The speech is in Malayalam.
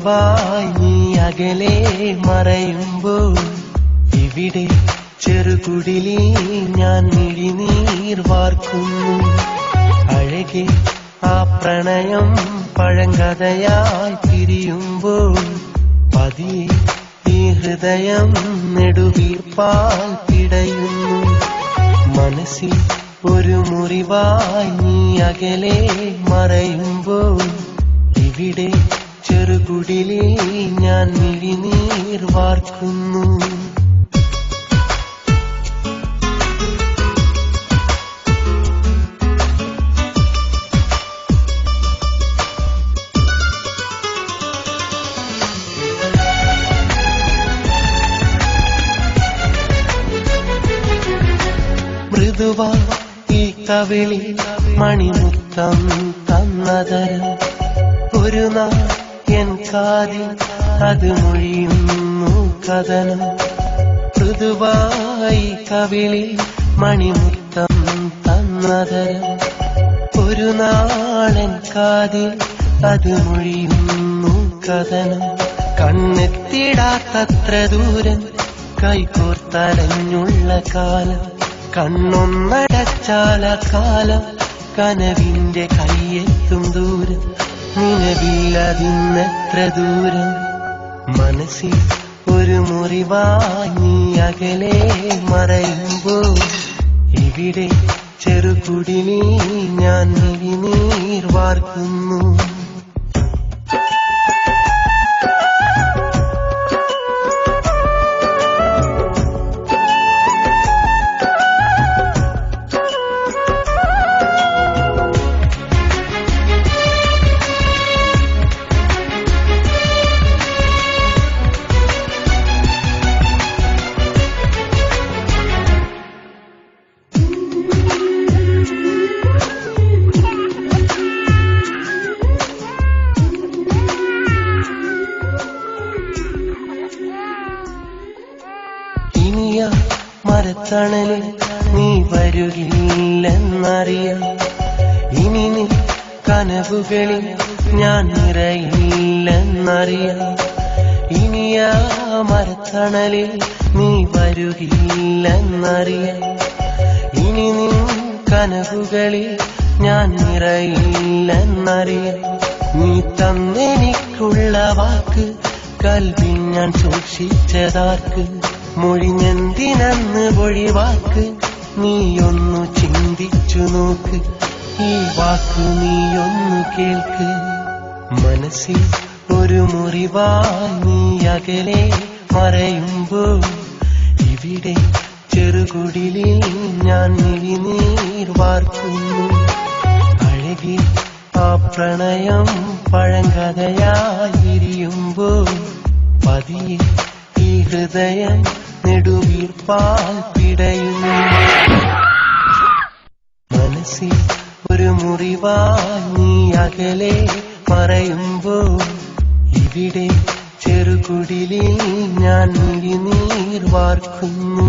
മുറിവായി നീ അകലെ മറയുമ്പോൾ ഇവിടെ ചെറുകുടിലിൽ ഞാൻ മിഴിനീർ വാർക്കുന്നു. അഴകെ ആ പ്രണയം പഴങ്കഥയായി പിരിയുമ്പോൾ പതിയെ ഈ ഹൃദയം നെടുവീർപ്പാൽ പിടയുന്നു. മനസ്സിൽ ഒരു മുറിവായി നീ അകലെ മറയുമ്പോൾ ഇവിടെ ചെറുകുടിലിൽ ഞാൻ മിഴിനീർ വാർക്കുന്നു. മൃദുവാ ഈ കവിളി മണിമുത്തം തന്നതരം ഒരു നാൾ എൻ കാതിൽ അത് മൊഴിയുന്നു കഥനം. മൃദുവായി കവിളി മണിമുത്തം തന്നതരം ഒരു നാളൻ കാതിൽ അത് മൊഴിയുന്നു കഥനം. കണ്ണെത്തിടാത്തത്ര ദൂരം കൈകോർത്തലഞ്ഞുള്ള കാലം, കണ്ണൊന്നടച്ചാല കാലം കനവിന്റെ കയ്യെത്തും ദൂരം, നിലവില്ലതിന്നെത്ര ദൂരം. മനസ്സിൽ ഒരു മുറിവായി നീ അകലെ മറയുമ്പോൾ ഇവിടെ ചെറുകുടിലിൽ ഞാൻ മിഴിനീർ വാർക്കുന്നു. മരത്തണലിൽ നീ വരുകില്ലെന്നറിയാം. ഇനി നീ കനവുകളിൽ ഞാൻ നിറയില്ലെന്നറിയാം. ഇനിയാ മരത്തണലിൽ നീ വരുകില്ലെന്നറിയാം. ഇനി നീ കനവുകളിൽ ഞാൻ നിറയില്ലെന്നറിയാം. നീ തന്നെനിക്കുള്ള വാക്ക് കൽവിൽ ഞാൻ സൂക്ഷിച്ചതാർക്ക്, മൊഴിഞ്ഞെന്തിനന്ന് പൊഴിവാക്ക് നീയൊന്നു ചിന്തിച്ചു നോക്ക്, ഈ വാക്ക് നീയൊന്നു കേൾക്ക്. മനസ്സിൽ ഒരു മുറിവായി നീ അകലെ മറയുമ്പോൾ ഇവിടെ ചെറുകുടിലിൽ ഞാൻ മിഴിനീർ വാർക്കുന്നു. അഴകി ആ പ്രണയം പഴങ്കഥയായി വിരിയുമ്പോൾ പതിയെ ഈ ഹൃദയം നെടുവീർപ്പാൽ പിടയുന്നു. മനസ്സിൽ ഒരു മുറിവായി നീ അകലെ മറയുമ്പോൾ ഇവിടെ ചെറുകുടിലിൽ ഞാൻ മിഴിനീർ വാർക്കുന്നു.